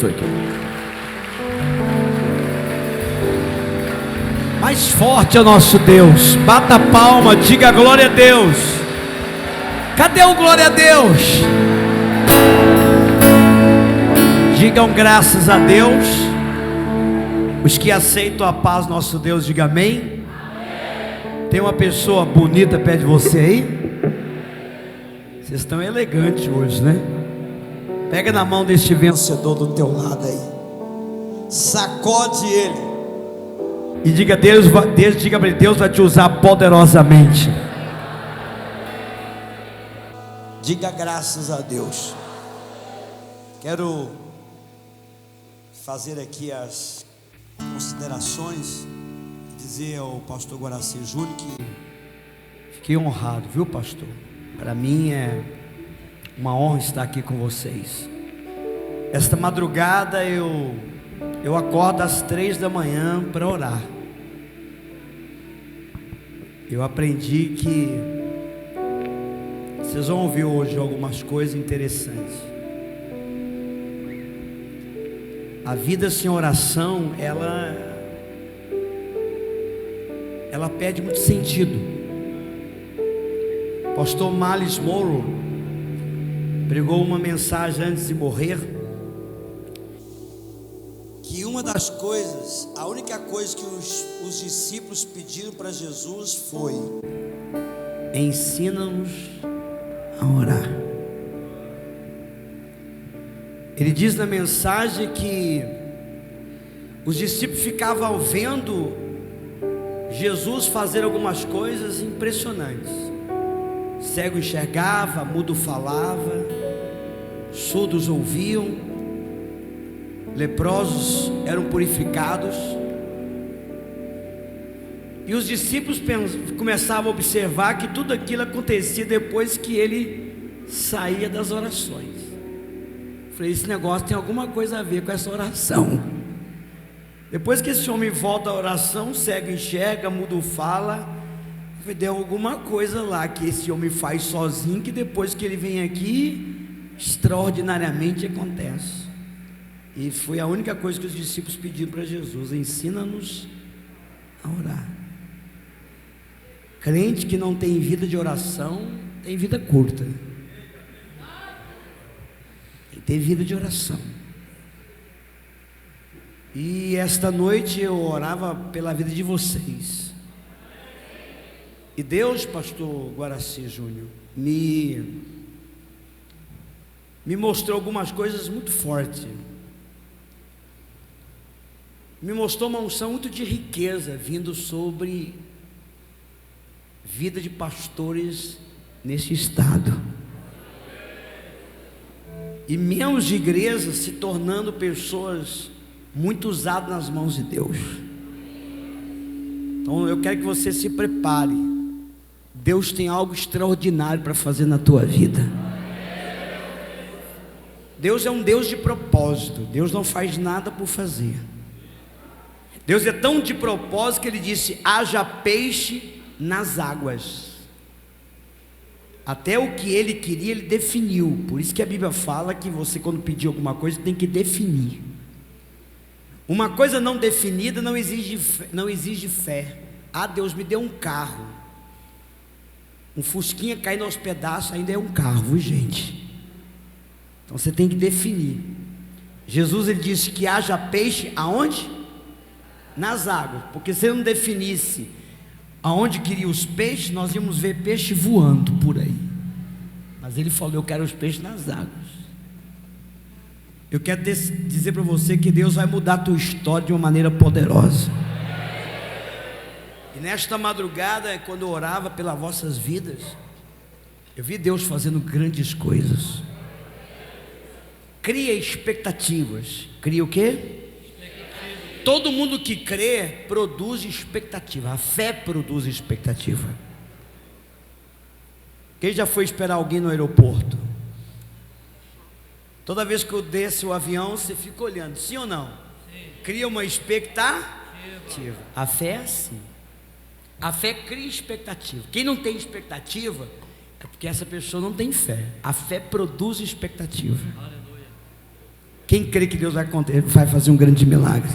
abençoe. Mais forte é o nosso Deus. Bata a palma, diga glória a Deus. Cadê o glória a Deus? Digam graças a Deus. Os que aceitam a paz, nosso Deus, diga amém. Tem uma pessoa bonita perto de você aí? Vocês estão elegantes hoje, né? Pega na mão deste vencedor do teu lado aí. Sacode ele. E diga, diga para ele, Deus vai te usar poderosamente. Diga graças a Deus. Quero fazer aqui as considerações, dizer ao pastor Guaraci Júnior que fiquei honrado, viu, pastor? Para mim é uma honra estar aqui com vocês. Esta madrugada eu acordo às 3 da manhã para orar. Eu aprendi que vocês vão ouvir hoje algumas coisas interessantes. A vida sem oração, ela perde muito sentido. Pastor Miles Monroe pregou uma mensagem antes de morrer, que uma das coisas, a única coisa que os discípulos pediram para Jesus foi: ensina-nos a orar. Ele diz na mensagem que os discípulos ficavam vendo Jesus fazer algumas coisas impressionantes. Cego enxergava, mudo falava, surdos ouviam, leprosos eram purificados. E os discípulos começavam a observar que tudo aquilo acontecia depois que ele saía das orações. Falei, esse negócio tem alguma coisa a ver com essa oração. Depois que esse homem volta à oração, cego enxerga, mudo fala, deu alguma coisa lá que esse homem faz sozinho, que depois que ele vem aqui, extraordinariamente acontece. E foi a única coisa que os discípulos pediram para Jesus: ensina-nos a orar. Crente que não tem vida de oração tem vida curta. Tem que ter vida de oração. E esta noite eu orava pela vida de vocês. E Deus, pastor Guaraci Júnior, me mostrou algumas coisas muito fortes. Me mostrou uma unção muito de riqueza vindo sobre vida de pastores nesse estado. E membros de igrejas se tornando pessoas muito usadas nas mãos de Deus. Então eu quero que você se prepare. Deus tem algo extraordinário para fazer na tua vida. Deus é um Deus de propósito. Deus não faz nada por fazer. Deus é tão de propósito que Ele disse: haja peixe nas águas. Até o que Ele queria, Ele definiu. Por isso que a Bíblia fala que você, quando pedir alguma coisa, tem que definir. Uma coisa não definida não exige fé. Ah, Deus me deu um carro. Um fusquinha caindo aos pedaços ainda é um carro, gente. Então você tem que definir. Jesus, ele disse que haja peixe aonde? Nas águas. Porque se ele não definisse aonde queria os peixes, nós íamos ver peixe voando por aí. Mas ele falou: eu quero os peixes nas águas. Eu quero dizer para você que Deus vai mudar a tua história de uma maneira poderosa. E nesta madrugada, quando eu orava pelas vossas vidas, eu vi Deus fazendo grandes coisas. Cria expectativas. Cria o quê? Todo mundo que crê produz expectativa. A fé produz expectativa. Quem já foi esperar alguém no aeroporto? Toda vez que eu desço o avião, você fica olhando, sim ou não? Sim. Cria uma expectativa. A fé é assim. A fé cria expectativa. Quem não tem expectativa é porque essa pessoa não tem fé. A fé produz expectativa. Aleluia. Quem crê que Deus vai fazer um grande milagre?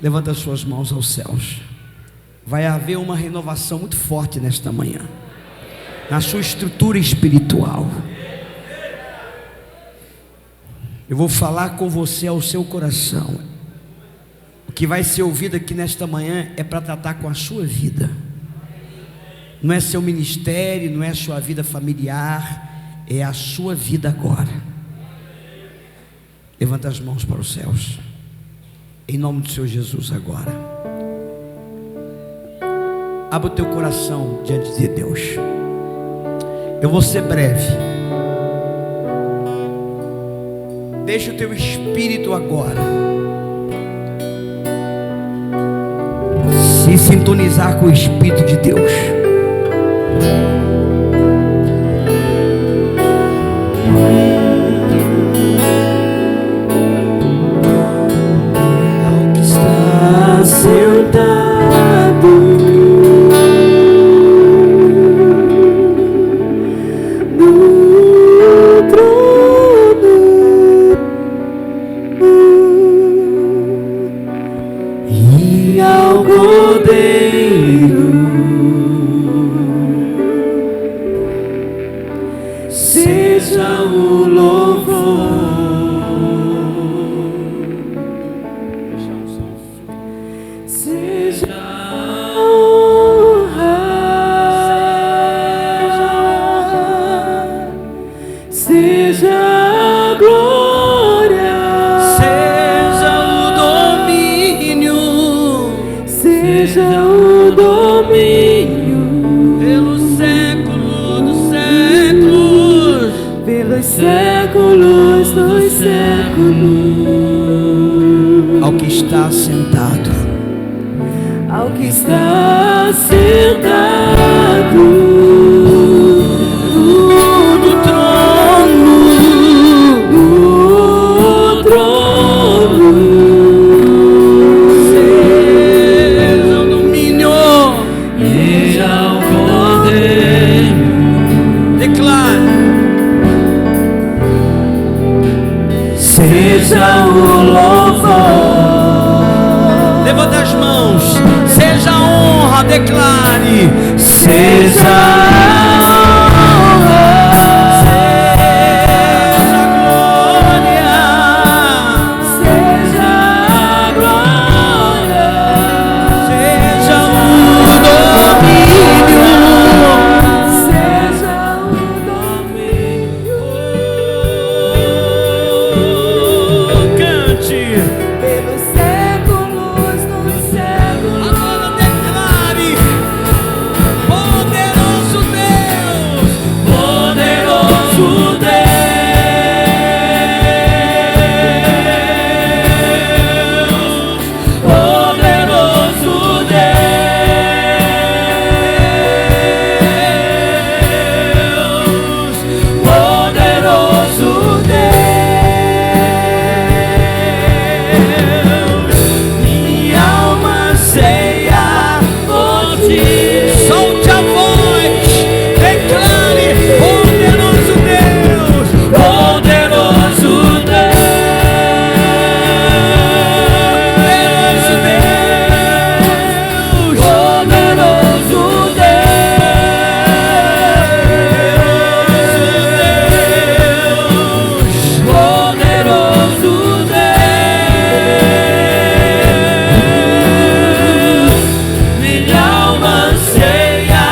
Levanta as suas mãos aos céus. Vai haver uma renovação muito forte nesta manhã, na sua estrutura espiritual. Eu vou falar com você ao seu coração. O que vai ser ouvido aqui nesta manhã é para tratar com a sua vida. Não é seu ministério, não é sua vida familiar, é a sua vida agora. Levanta as mãos para os céus, em nome do Senhor Jesus agora. Abra o teu coração diante de Deus. Eu vou ser breve. Deixa o teu espírito agora se sintonizar com o Espírito de Deus. Ao que está sentado no trono e ao Cordeiro seja o louvor, seja a honra, seja a glória, seja o domínio, seja o domínio pelos séculos dos séculos, pelos séculos dos séculos. Ao que está sentado, ao que está sentado no trono, seja o domínio, seja o poder. Declare: seja o louvor. Levanta as mãos. Seja a honra. Declare: seja a honra, seja a glória, seja a glória, seja o domínio, seja o domínio. Cante pelos séculos dos séculos. Agora declare: poderoso Deus, poderoso Deus, poderoso Deus, poderoso Deus. Minha alma ceia por ti. Solte a voz, declare: poderoso Deus, poderoso Deus, poderoso Deus, poderoso Deus, poderoso Deus, minha alma anseia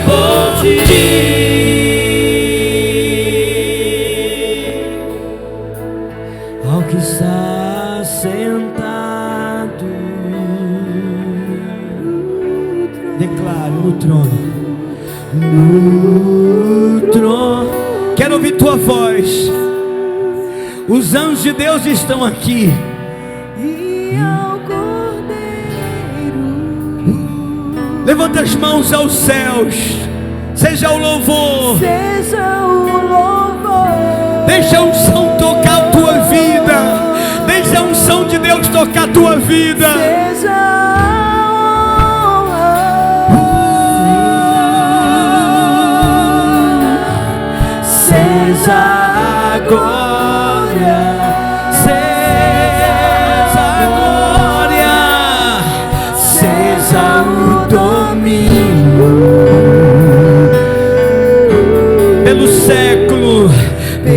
por ti. Ao que está sentado, declare: no trono, no trono. Quero ouvir tua voz. Os anjos de Deus estão aqui. E ao Cordeiro. Levanta as mãos aos céus. Seja o louvor, seja o louvor. Deixa a unção tocar a tua vida. Deixa a unção de Deus tocar a tua vida. Seja a honra, seja a glória,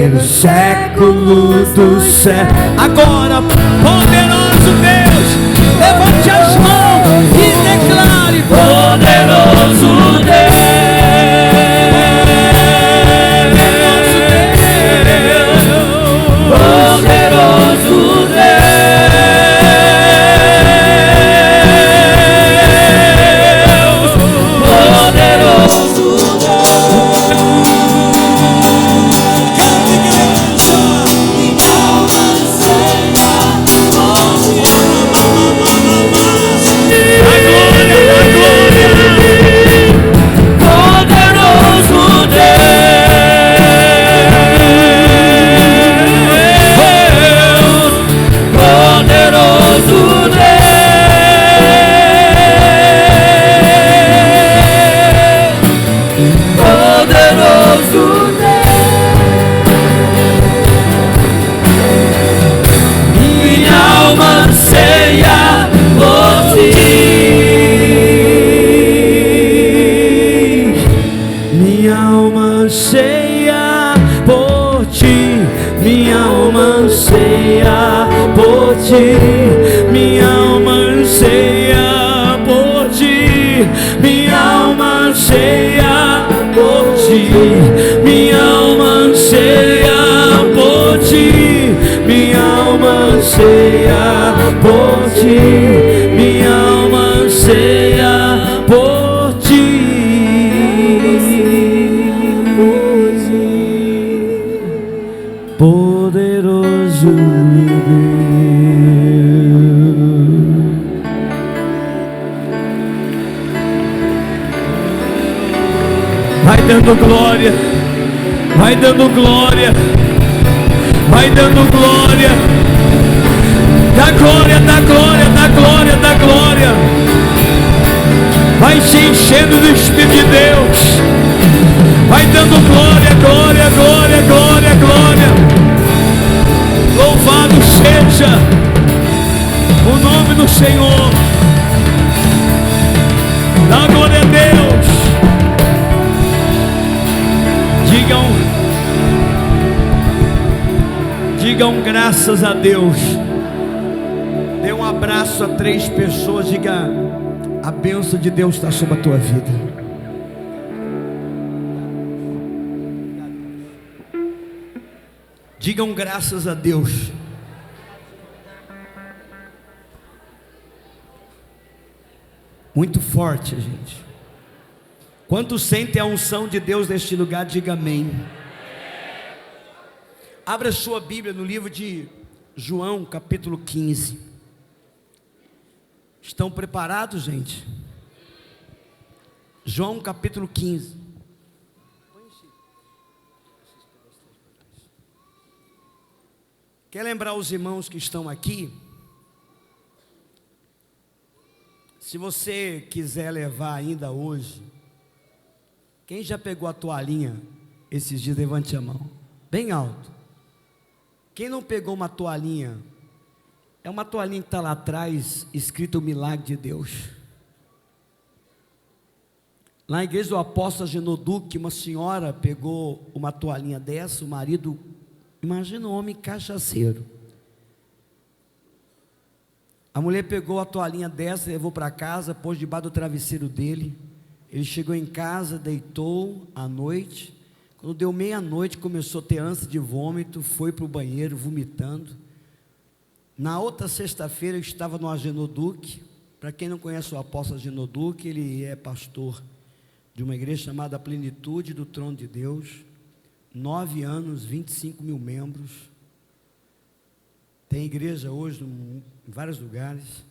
pelos séculos do céu. Agora, poderoso Deus, levante as mãos e declare: poderoso Deus. Poderoso Deus, poderoso minha alma anseia por ti, minha alma anseia por ti, minha alma anseia por ti, minha alma anseia por ti, minha alma anseia por ti. Poderoso vai dando glória, vai dando glória, vai dando glória, dá glória, dá glória, dá glória, dá glória, vai se enchendo do Espírito de Deus, vai dando glória, glória, glória, glória, glória. Louvado seja o nome do Senhor. Dá glória a Deus. Digam graças a Deus. Dê um abraço a 3 pessoas. Diga: a bênção de Deus está sobre a tua vida. Digam graças a Deus. Muito forte, gente. Quantos sentem a unção de Deus neste lugar, diga amém. Abra sua Bíblia no livro de João, capítulo 15. Estão preparados, gente? João, capítulo 15. Quer lembrar os irmãos que estão aqui? Se você quiser levar ainda hoje, quem já pegou a toalhinha esses dias, levante a mão, bem alto. Quem não pegou uma toalhinha, é uma toalhinha que está lá atrás, escrito o milagre de Deus. Lá na igreja do apóstolo Genoduque, uma senhora pegou uma toalhinha dessa, o marido, imagina um homem cachaceiro. A mulher pegou a toalhinha dessa, levou para casa, pôs debaixo do travesseiro dele. Ele chegou em casa, deitou à noite. Quando deu meia-noite, começou a ter ânsia de vômito, foi para o banheiro vomitando. Na outra sexta-feira, eu estava no Agenoduque. Para quem não conhece o apóstolo Agenoduque, ele é pastor de uma igreja chamada Plenitude do Trono de Deus. 9 anos, 25 mil membros. Tem igreja hoje em vários lugares.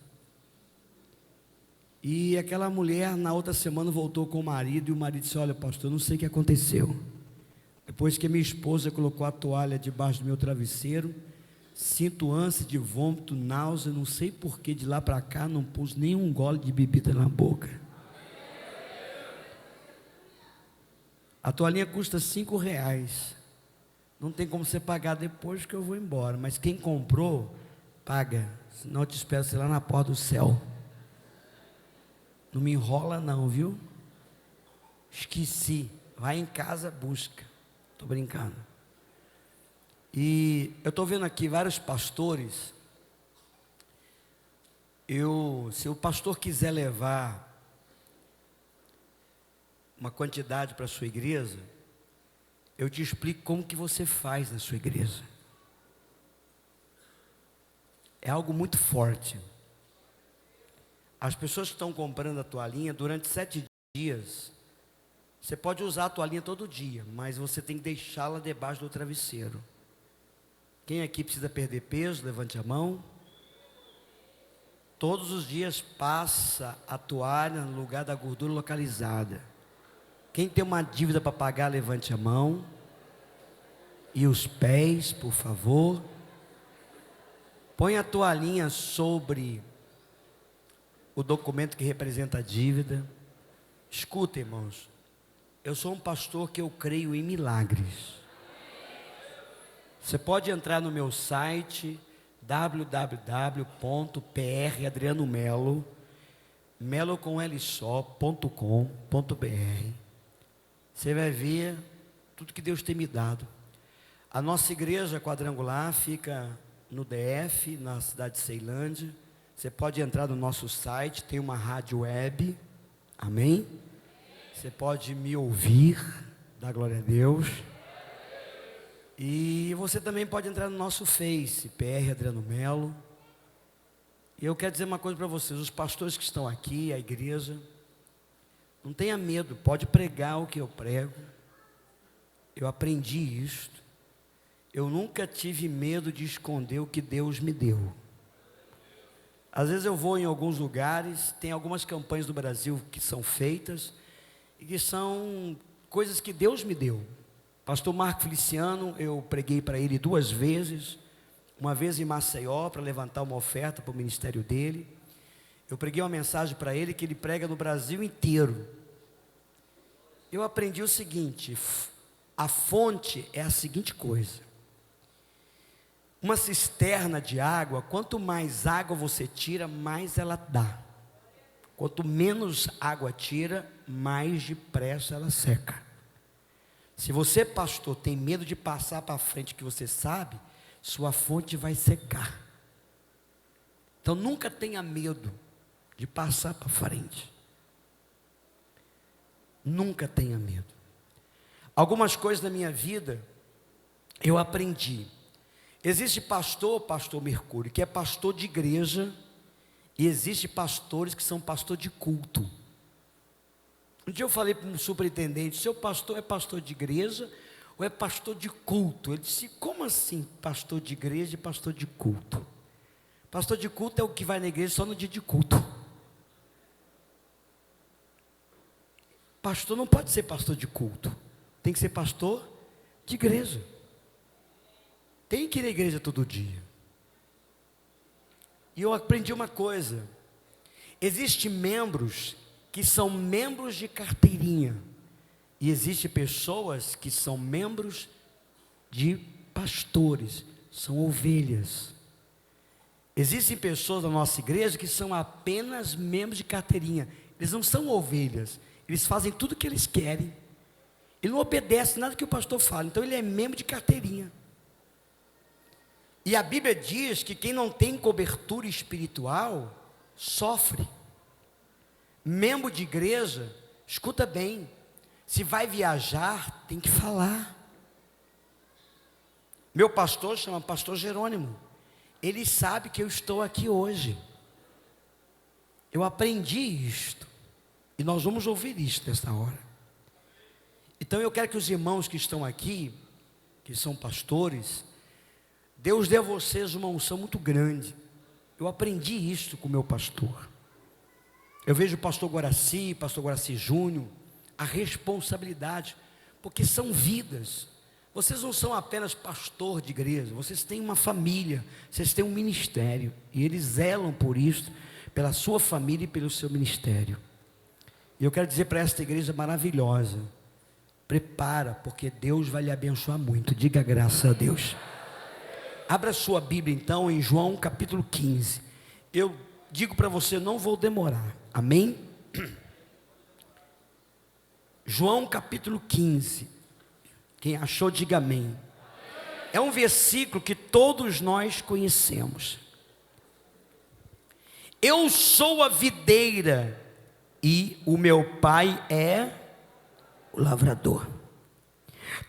E aquela mulher, na outra semana, voltou com o marido. E o marido disse: olha, pastor, eu não sei o que aconteceu. Depois que minha esposa colocou a toalha debaixo do meu travesseiro, sinto ânsia de vômito, náusea, não sei porquê, de lá para cá, não pus nenhum gole de bebida na boca. A toalhinha custa R$5. Não tem como você pagar depois que eu vou embora. Mas quem comprou, paga. Senão eu te espero, sei lá, na porta do céu. Não me enrola não, viu? Esqueci. Vai em casa, busca. Estou brincando. E eu estou vendo aqui vários pastores. Se o pastor quiser levar uma quantidade para a sua igreja, eu te explico como que você faz na sua igreja. É algo muito forte. As pessoas que estão comprando a toalhinha, durante 7 dias, você pode usar a toalhinha todo dia, mas você tem que deixá-la debaixo do travesseiro. Quem aqui precisa perder peso, levante a mão. Todos os dias passa a toalha no lugar da gordura localizada. Quem tem uma dívida para pagar, levante a mão. E os pés, por favor. Põe a toalhinha sobre o documento que representa a dívida. Escuta, irmãos. Eu sou um pastor que eu creio em milagres. Você pode entrar no meu site www.prAdrianomelo.com.br. Você vai ver tudo que Deus tem me dado. A nossa igreja quadrangular fica no DF, na cidade de Ceilândia. Você pode entrar no nosso site, tem uma rádio web, amém? Você pode me ouvir, dá glória a Deus. E você também pode entrar no nosso Face, PR Adriano Melo. E eu quero dizer uma coisa para vocês, os pastores que estão aqui, a igreja, não tenha medo, pode pregar o que eu prego. Eu aprendi isto. Eu nunca tive medo de esconder o que Deus me deu. Às vezes eu vou em alguns lugares, tem algumas campanhas do Brasil que são feitas, e que são coisas que Deus me deu. Pastor Marco Feliciano, eu preguei para ele 2 vezes, uma vez em Maceió, para levantar uma oferta para o ministério dele. Eu preguei uma mensagem para ele que ele prega no Brasil inteiro. Eu aprendi o seguinte, a fonte é a seguinte coisa. Uma cisterna de água, quanto mais água você tira, mais ela dá. Quanto menos água tira, mais depressa ela seca. Se você, pastor, tem medo de passar para frente que você sabe, sua fonte vai secar. Então nunca tenha medo de passar para frente. Nunca tenha medo. Algumas coisas da minha vida eu aprendi. Existe pastor Mercúrio, que é pastor de igreja, e existe pastores que são pastor de culto. Um dia eu falei para um superintendente, seu pastor é pastor de igreja ou é pastor de culto? Ele disse, como assim pastor de igreja e pastor de culto? Pastor de culto é o que vai na igreja só no dia de culto. Pastor não pode ser pastor de culto, tem que ser pastor de igreja. Tem que ir à igreja todo dia. E eu aprendi uma coisa, existem membros que são membros de carteirinha, e existem pessoas que são membros de pastores, são ovelhas. Existem pessoas da nossa igreja que são apenas membros de carteirinha, eles não são ovelhas, eles fazem tudo o que eles querem, ele não obedece nada que o pastor fala, então ele é membro de carteirinha. E a Bíblia diz que quem não tem cobertura espiritual, sofre. Membro de igreja, escuta bem, se vai viajar, tem que falar. Meu pastor chama pastor Jerônimo, ele sabe que eu estou aqui hoje. Eu aprendi isto, e nós vamos ouvir isto nesta hora. Então eu quero que os irmãos que estão aqui, que são pastores, Deus deu a vocês uma unção muito grande. Eu aprendi isto com o meu pastor. Eu vejo o pastor Guaraci Júnior, a responsabilidade, porque são vidas. Vocês não são apenas pastor de igreja, vocês têm uma família, vocês têm um ministério, e eles zelam por isso, pela sua família e pelo seu ministério. E eu quero dizer para esta igreja maravilhosa, prepara, porque Deus vai lhe abençoar muito, diga graças a Deus. Abra sua Bíblia então em João capítulo 15, eu digo para você, não vou demorar, amém? João capítulo 15, quem achou diga amém. é um versículo que todos nós conhecemos. Eu sou a videira e o meu pai é o lavrador.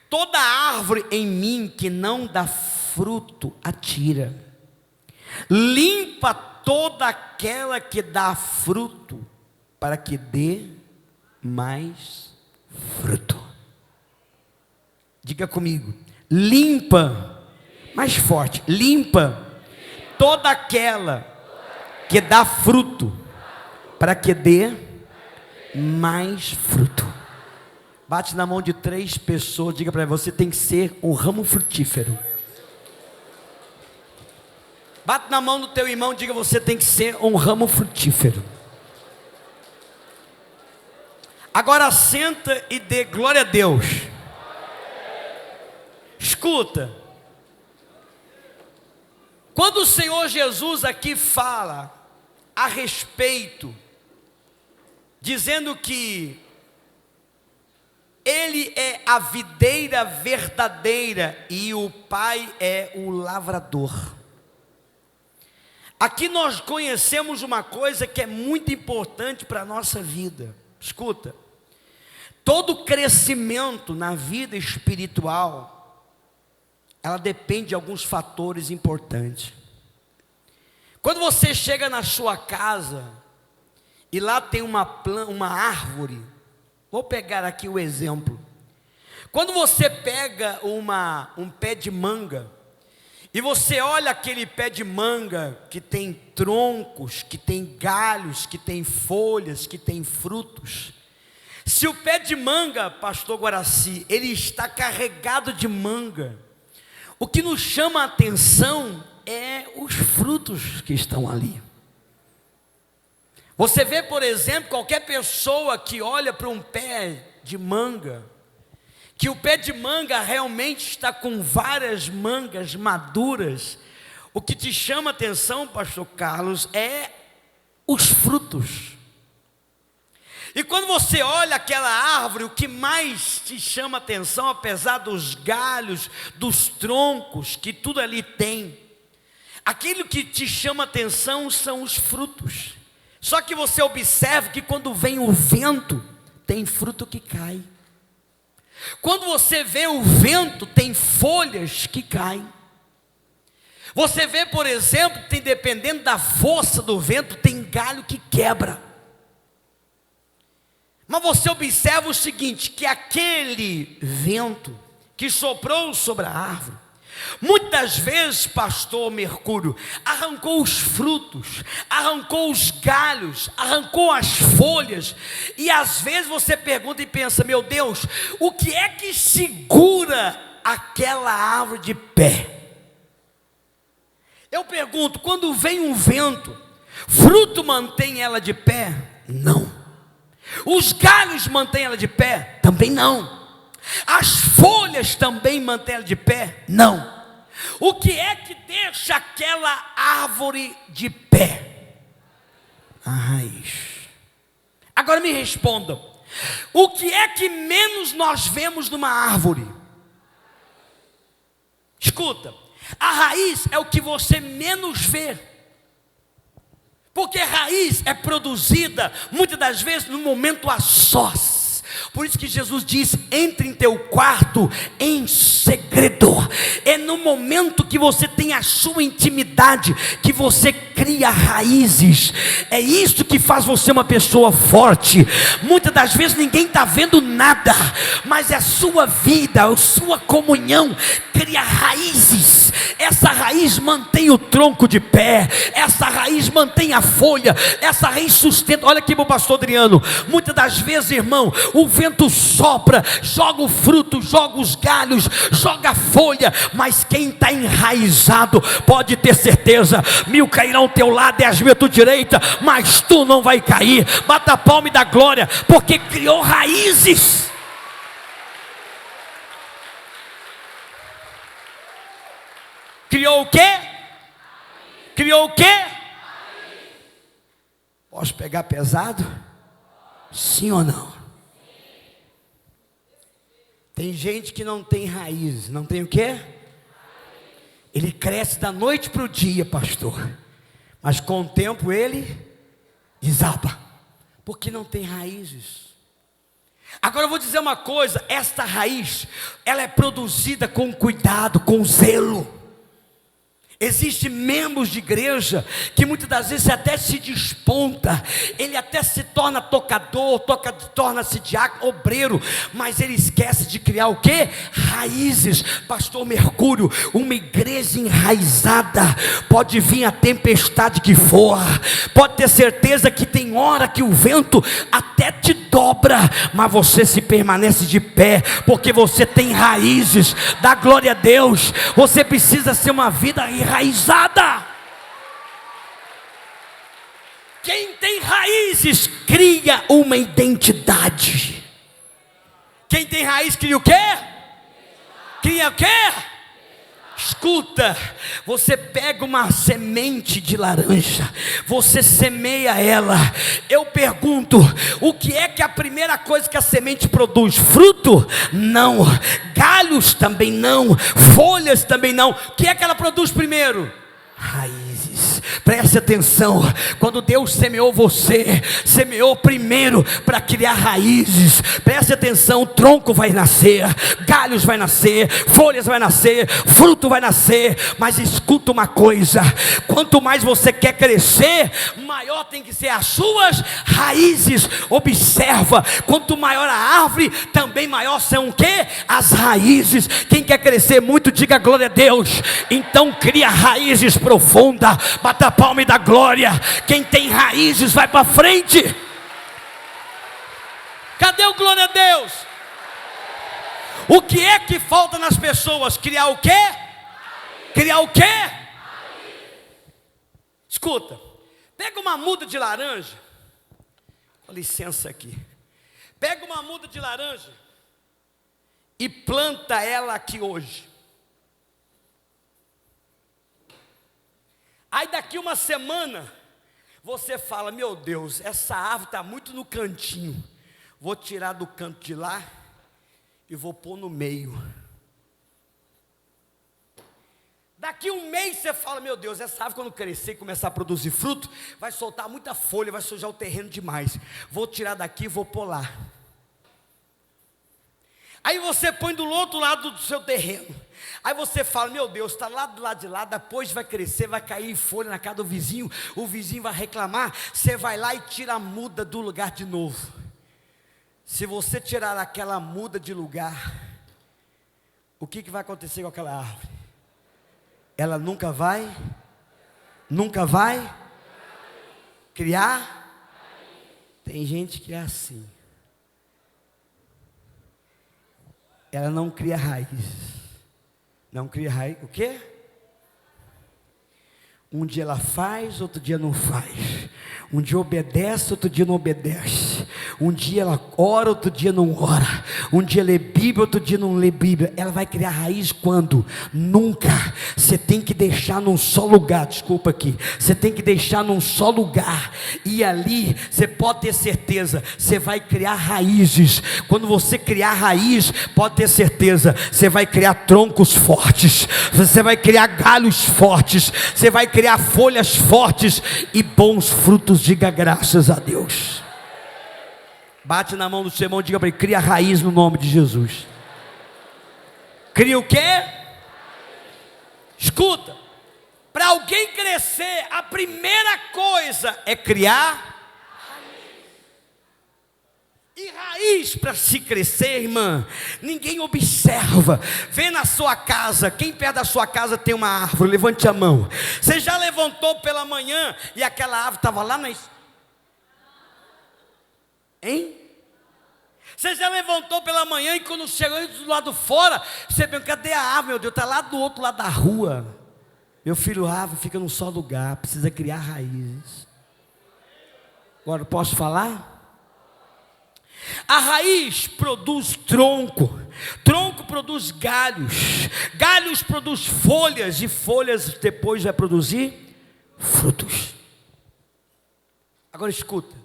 Toda árvore em mim que não dá fruto, atira. Limpa toda aquela que dá fruto, para que dê mais fruto. Diga comigo, limpa, mais forte, limpa toda aquela que dá fruto, para que dê mais fruto. Bate na mão de 3 pessoas, diga para você, tem que ser um ramo frutífero. Bate na mão do teu irmão, diga, você tem que ser um ramo frutífero. Agora senta e dê glória a Deus. Escuta, quando o Senhor Jesus aqui fala a respeito, dizendo que Ele é a videira verdadeira e o Pai é o lavrador. Aqui nós conhecemos uma coisa que é muito importante para a nossa vida. Escuta, todo crescimento na vida espiritual, ela depende de alguns fatores importantes. Quando você chega na sua casa e lá tem uma árvore, vou pegar aqui o exemplo. Quando você pega um pé de manga e você olha aquele pé de manga que tem troncos, que tem galhos, que tem folhas, que tem frutos. Se o pé de manga, pastor Guaraci, ele está carregado de manga, o que nos chama a atenção é os frutos que estão ali. Você vê, por exemplo, qualquer pessoa que olha para um pé de manga, que o pé de manga realmente está com várias mangas maduras, o que te chama a atenção, pastor Carlos, é os frutos. E quando você olha aquela árvore, o que mais te chama a atenção, apesar dos galhos, dos troncos, que tudo ali tem, aquilo que te chama a atenção são os frutos. Só que você observa que quando vem o vento, tem fruto que cai. Quando você vê o vento, tem folhas que caem. Você vê, por exemplo, tem, dependendo da força do vento, tem galho que quebra. Mas você observa o seguinte, que aquele vento que soprou sobre a árvore, muitas vezes, pastor Mercúrio, arrancou os frutos, arrancou os galhos, arrancou as folhas, e às vezes você pergunta e pensa, meu Deus, o que é que segura aquela árvore de pé? Eu pergunto, quando vem um vento, fruto mantém ela de pé? Não. Os galhos mantêm ela de pé? Também não. As folhas também mantêm ela de pé? Não. O que é que deixa aquela árvore de pé? A raiz. Agora me respondam, o que é que menos nós vemos numa árvore? Escuta, a raiz é o que você menos vê. Porque a raiz é produzida muitas das vezes no momento a sós. Por isso que Jesus diz, entre em teu quarto em segredo. É no momento que você tem a sua intimidade que você cria raízes. É isso que faz você uma pessoa forte. Muitas das vezes ninguém está vendo nada, mas é a sua vida, a sua comunhão cria raízes. Essa raiz mantém o tronco de pé, essa raiz mantém a folha, essa raiz sustenta. Olha aqui, meu pastor Adriano, muitas das vezes, irmão, o vento sopra, joga o fruto, joga os galhos, joga a folha, mas quem está enraizado pode ter certeza, 1000 cairão ao teu lado, 10.000 à tua direita, mas tu não vai cair. Bata a palma e dá glória, porque criou raízes. Criou o quê? Criou o quê? Posso pegar pesado? Sim ou não? Tem gente que não tem raiz. Não tem o quê? Ele cresce da noite para o dia, pastor, mas com o tempo ele desaba, porque não tem raízes. Agora eu vou dizer uma coisa, esta raiz, ela é produzida com cuidado, com zelo. Existem membros de igreja que muitas das vezes até se desponta, ele até se torna tocador, torna-se diácono, obreiro, mas ele esquece de criar o quê? Raízes. Pastor Mercúrio, uma igreja enraizada, pode vir a tempestade que for, pode ter certeza que tem hora que o vento até te dobra, mas você se permanece de pé, porque você tem raízes. Dá glória a Deus. Você precisa ser uma vida enraizada. Quem tem raízes cria uma identidade. Quem tem raiz cria o quê? Cria o quê? Escuta, você pega uma semente de laranja, você semeia ela. Eu pergunto, o que é que a primeira coisa que a semente produz? Fruto? Não. Galhos também não. Folhas também não. O que é que ela produz primeiro? Raízes. Preste atenção, quando Deus semeou você, semeou primeiro para criar raízes. Preste atenção, tronco vai nascer, galhos vai nascer, folhas vai nascer, fruto vai nascer. Mas escuta uma coisa, quanto mais você quer crescer, maior tem que ser as suas raízes. Observa, quanto maior a árvore, também maior são o quê? As raízes. Quem quer crescer muito, diga glória a Deus. Então cria raízes profundas. Bata a palma e dá glória. Quem tem raízes vai para frente. Cadê o glória a Deus? O que é que falta nas pessoas? Criar o quê? Criar o quê? Escuta, pega uma muda de laranja. Com licença aqui. Pega uma muda de laranja e planta ela aqui hoje. Aí daqui uma semana, você fala, meu Deus, essa árvore está muito no cantinho. Vou tirar do canto de lá e vou pôr no meio. Daqui um mês você fala, meu Deus, essa árvore quando crescer e começar a produzir fruto, vai soltar muita folha, vai sujar o terreno demais. Vou tirar daqui e vou pôr lá. Aí você põe do outro lado do seu terreno. Aí você fala, meu Deus, está lá do lado de lá, depois vai crescer, vai cair folha na casa do vizinho, o vizinho vai reclamar, você vai lá e tira a muda do lugar de novo. Se você tirar aquela muda de lugar, o que vai acontecer com aquela árvore? Ela nunca vai criar. Tem gente que é assim. Ela não cria raiz. Não cria raiz. O quê? Um dia ela faz, outro dia não faz. Um dia obedece, outro dia não obedece. Um dia ela ora, outro dia não ora. Um dia lê Bíblia, outro dia não lê Bíblia. Ela vai criar raiz quando? Nunca. Você tem que deixar num só lugar. Desculpa aqui. Você tem que deixar num só lugar. E ali, você pode ter certeza, você vai criar raízes. Quando você criar raiz, pode ter certeza, você vai criar troncos fortes. Você vai criar galhos fortes. Você vai criar folhas fortes e bons frutos. Diga graças a Deus. Bate na mão do seu irmão e diga para ele, cria raiz no nome de Jesus. Cria o quê? Escuta, para alguém crescer, a primeira coisa é criar raiz. E raiz para se crescer, irmã, ninguém observa. Vê na sua casa, quem perto da sua casa tem uma árvore, levante a mão. Você já levantou pela manhã e aquela árvore estava lá na... Hein? Você já levantou pela manhã e quando chegou do lado fora, você pensou, cadê a árvore, meu Deus? Está lá do outro lado da rua. Meu filho, a árvore fica num só lugar, precisa criar raízes. Agora posso falar? A raiz produz tronco, tronco produz galhos, galhos produz folhas, e folhas depois vai produzir frutos. Agora escuta,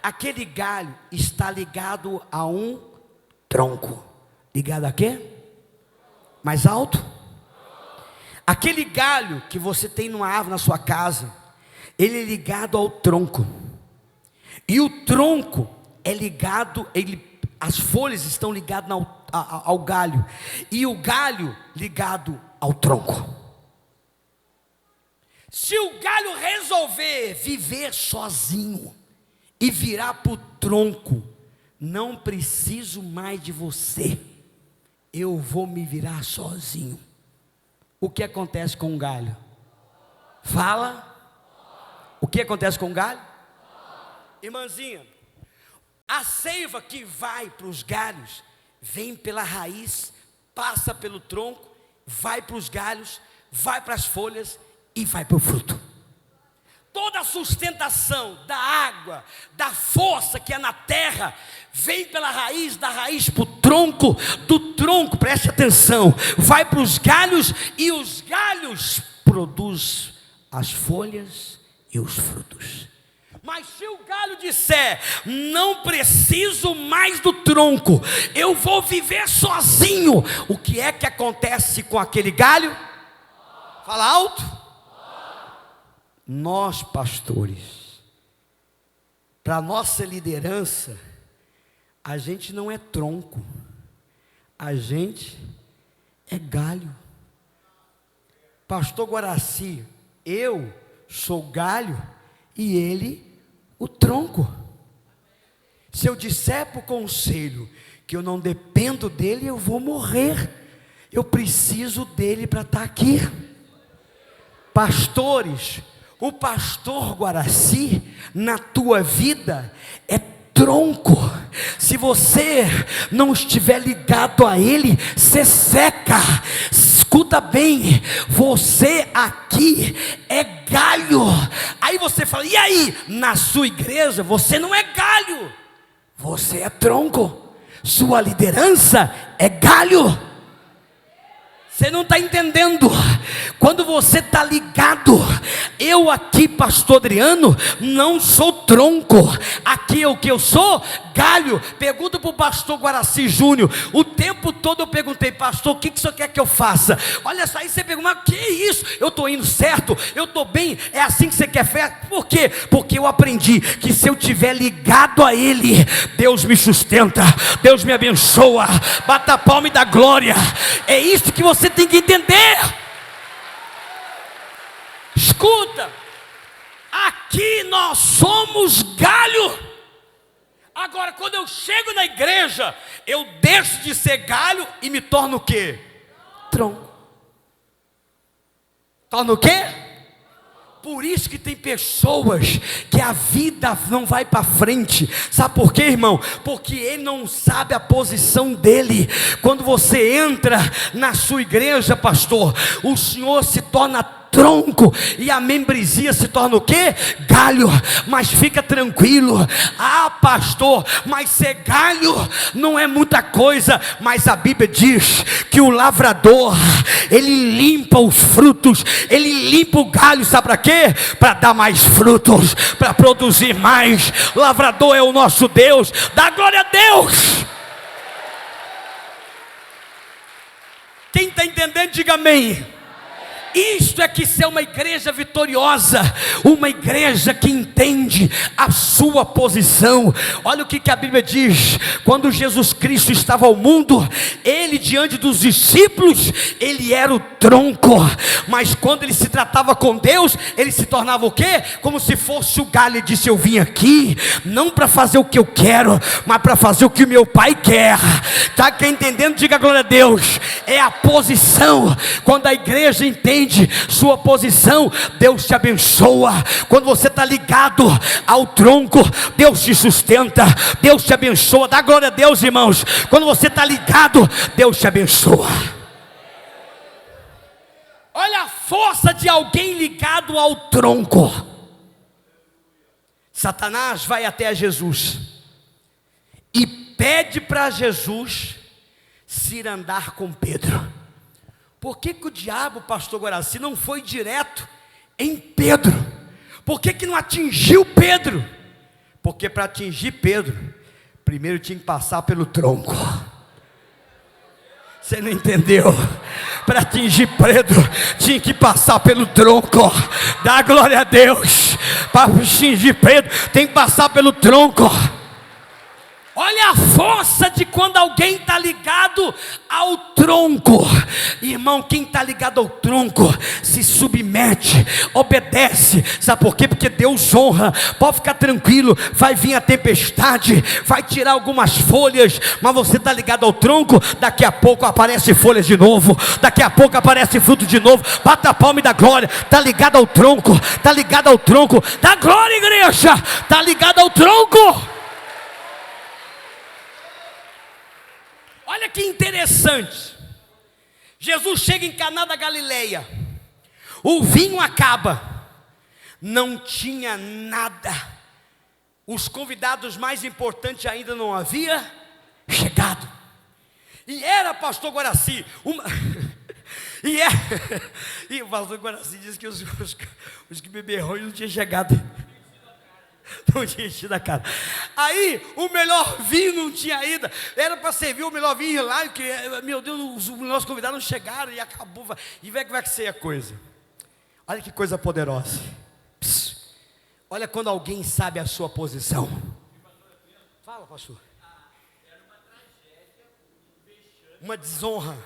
aquele galho está ligado a um tronco. Ligado a quê? Mais alto. Aquele galho que você tem numa árvore na sua casa, ele é ligado ao tronco. E o tronco é ligado, as folhas estão ligadas ao galho. E o galho ligado ao tronco. Se o galho resolver viver sozinho e virar para o tronco, não preciso mais de você, eu vou me virar sozinho. O que acontece com o galho? Fala. O que acontece com o galho? Irmãzinha, a seiva que vai para os galhos, vem pela raiz, passa pelo tronco, vai para os galhos, vai para as folhas e vai para o fruto. Toda a sustentação da água, da força que é na terra, vem pela raiz, da raiz para o tronco, do tronco, preste atenção, vai para os galhos, e os galhos produzem as folhas e os frutos. Mas se o galho disser, não preciso mais do tronco, eu vou viver sozinho, o que é que acontece com aquele galho? Fala alto. Nós pastores, para nossa liderança, a gente não é tronco, a gente é galho. Pastor Guaraci, eu sou galho e ele o tronco. Se eu disser para o conselho que eu não dependo dele, eu vou morrer. Eu preciso dele para estar aqui. Pastores, o pastor Guaraci, na tua vida, é tronco. Se você não estiver ligado a ele, você seca. Escuta bem, você aqui é galho. Aí você fala, e aí? Na sua igreja, você não é galho, você é tronco. Sua liderança é galho. Você não está entendendo. Quando você está ligado, eu aqui, pastor Adriano, não sou tronco. Aqui é o que eu sou? Galho. Pergunta para o pastor Guaraci Júnior. O tempo todo eu perguntei, pastor, o que o senhor quer que eu faça? Olha só, aí você pergunta, mas que isso? Eu estou indo certo? Eu estou bem? É assim que você quer fé? Por quê? Porque eu aprendi que se eu estiver ligado a ele, Deus me sustenta, Deus me abençoa. Bata a palma e dá glória. É isso que você tem que entender. Escuta, aqui nós somos galho. Agora, quando eu chego na igreja, eu deixo de ser galho e me torno o quê? Tronco. Torno o quê? Por isso que tem pessoas que a vida não vai para frente. Sabe por quê, irmão? Porque ele não sabe a posição dele. Quando você entra na sua igreja, pastor, o senhor se torna tronco e a membresia se torna o quê? Galho. Mas fica tranquilo. Ah, pastor, mas ser galho não é muita coisa. Mas a Bíblia diz que o lavrador, ele limpa os frutos, ele limpa o galho, sabe para quê? Para dar mais frutos, para produzir mais. Lavrador é o nosso Deus. Dá glória a Deus. Quem está entendendo, diga amém. Isto é que ser uma igreja vitoriosa, uma igreja que entende a sua posição. Olha o que a Bíblia diz. Quando Jesus Cristo estava ao mundo, ele diante dos discípulos, ele era o tronco. Mas quando ele se tratava com Deus, ele se tornava o quê? Como se fosse o galho. Ele disse, eu vim aqui não para fazer o que eu quero, mas para fazer o que o meu Pai quer. Está quem entendendo, diga glória a Deus. É a posição. Quando a igreja entende sua posição, Deus te abençoa. Quando você está ligado ao tronco, Deus te sustenta, Deus te abençoa. Dá glória a Deus, irmãos. Quando você está ligado, Deus te abençoa. Olha a força de alguém ligado ao tronco. Satanás vai até Jesus e pede para Jesus se ir andar com Pedro. Por que o diabo, pastor Guaraci, não foi direto em Pedro? Por que não atingiu Pedro? Porque para atingir Pedro, primeiro tinha que passar pelo tronco. Você não entendeu? Para atingir Pedro, tinha que passar pelo tronco. Dá glória a Deus. Para atingir Pedro, tem que passar pelo tronco. Olha a força de quando alguém está ligado ao tronco. Irmão, quem está ligado ao tronco se submete, obedece. Sabe por quê? Porque Deus honra. Pode ficar tranquilo, vai vir a tempestade, vai tirar algumas folhas, mas você está ligado ao tronco. Daqui a pouco aparece folhas de novo, daqui a pouco aparece fruto de novo. Bata a palma e dá glória. Está ligado ao tronco, está ligado ao tronco. Dá glória, igreja. Está ligado ao tronco. Olha que interessante. Jesus chega em Caná da Galileia. O vinho acaba. Não tinha nada. Os convidados mais importantes ainda não haviam chegado. E era, pastor Guaraci, e o pastor Guaraci disse que os que beberam não tinham chegado. Não tinha enchido a cara. Aí o melhor vinho não tinha ido. Era para servir o melhor vinho lá. Que, meu Deus, os nossos convidados não chegaram e acabou. E vê que vai ser a coisa. Olha que coisa poderosa. Psst. Olha quando alguém sabe a sua posição. Fala, pastor. Uma desonra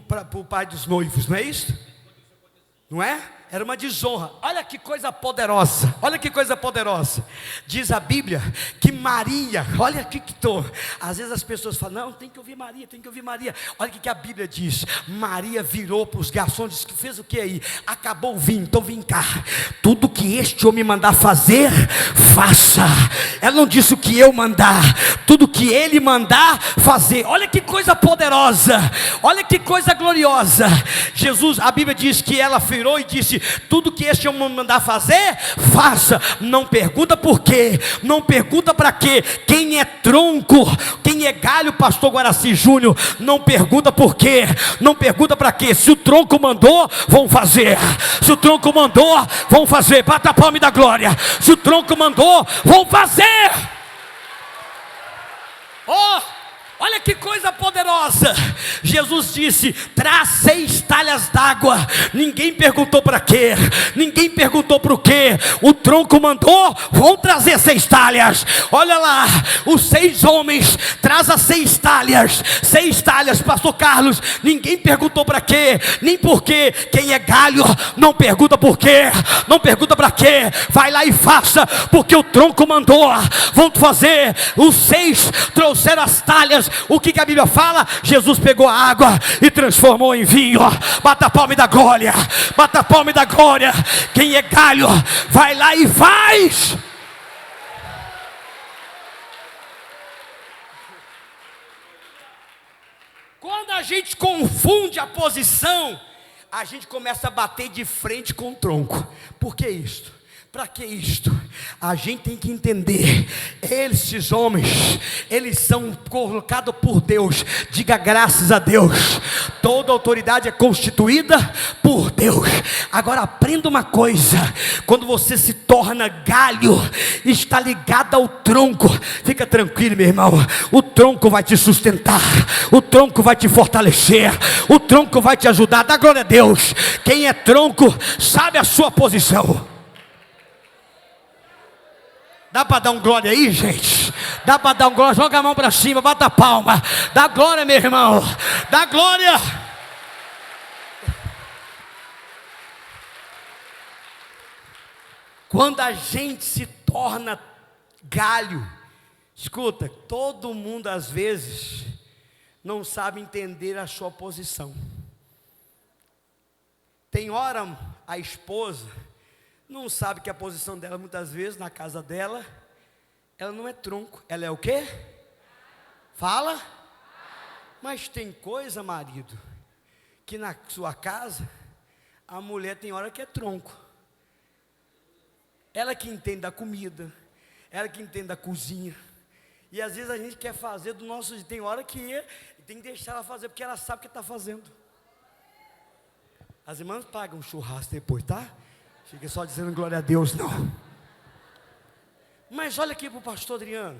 para o pai dos noivos, não é isso? Não é? Era uma desonra. Olha que coisa poderosa. Olha que coisa poderosa. Diz a Bíblia que Maria, olha aqui que estou. Às vezes as pessoas falam, não, tem que ouvir Maria, tem que ouvir Maria. Olha o que a Bíblia diz. Maria virou para os garçons e disse, fez o que aí? Acabou o vinho, então vem cá. Tudo que este homem mandar fazer, faça. Ela não disse o que eu mandar. Tudo que ele mandar fazer. Olha que coisa poderosa. Olha que coisa gloriosa. Jesus, a Bíblia diz que ela virou e disse, tudo que este homem mandar fazer, faça. Não pergunta por quê, não pergunta para quê. Quem é tronco, quem é galho, pastor Guaraci Júnior, não pergunta por quê, não pergunta para quê. Se o tronco mandou, vão fazer. Se o tronco mandou, vão fazer. Bata a palma e dá glória. Se o tronco mandou, vão fazer. Oh! Olha que coisa poderosa. Jesus disse, traz 6 talhas d'água. Ninguém perguntou para quê, ninguém perguntou para o quê. O tronco mandou, vão trazer 6 talhas. Olha lá, os 6 homens, traz as 6 talhas. 6 talhas, pastor Carlos. Ninguém perguntou para quê, nem por quê. Quem é galho, não pergunta por quê, não pergunta para quê. Vai lá e faça, porque o tronco mandou. Vão fazer. Os 6 trouxeram as talhas. O que a Bíblia fala? Jesus pegou a água e transformou em vinho. Bata a palma e dá glória. Bata a palma e dá glória. Quem é galho, vai lá e faz. Quando a gente confunde a posição, a gente começa a bater de frente com o tronco. Por que isto? Para que isto? A gente tem que entender, esses homens, eles são colocados por Deus. Diga graças a Deus. Toda autoridade é constituída por Deus. Agora aprenda uma coisa, quando você se torna galho, está ligado ao tronco, fica tranquilo, meu irmão. O tronco vai te sustentar, o tronco vai te fortalecer, o tronco vai te ajudar. Dá glória a Deus. Quem é tronco sabe a sua posição. Dá para dar um glória aí, gente? Dá para dar um glória? Joga a mão para cima, bata a palma. Dá glória, meu irmão. Dá glória. Quando a gente se torna galho, escuta, todo mundo às vezes não sabe entender a sua posição. Tem hora a esposa não sabe que a posição dela, muitas vezes, na casa dela, ela não é tronco, ela é o quê? Fala. Mas tem coisa, marido, que na sua casa, a mulher tem hora que é tronco. Ela que entende da comida, ela que entende da cozinha. E às vezes a gente quer fazer do nosso jeito, tem hora que tem que deixar ela fazer, porque ela sabe o que está fazendo. As irmãs pagam um churrasco depois, tá? Fica só dizendo glória a Deus, não. Mas olha aqui para o pastor Adriano.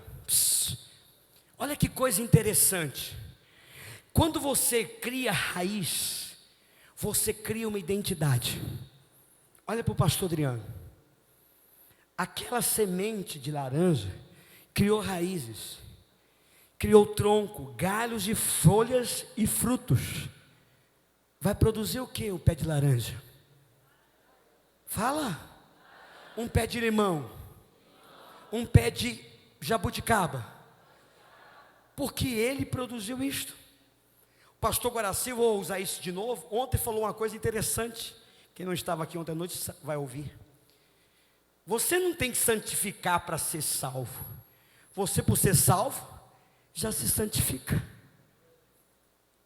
Olha que coisa interessante. Quando você cria raiz, você cria uma identidade. Olha para o pastor Adriano. Aquela semente de laranja criou raízes, criou tronco, galhos e folhas e frutos. Vai produzir o que o pé de laranja? Fala. Um pé de limão. Um pé de jabuticaba. Porque ele produziu isto. O pastor Guaraci, vou usar isso de novo. Ontem falou uma coisa interessante. Quem não estava aqui ontem à noite vai ouvir. Você não tem que santificar para ser salvo. Você, por ser salvo, já se santifica.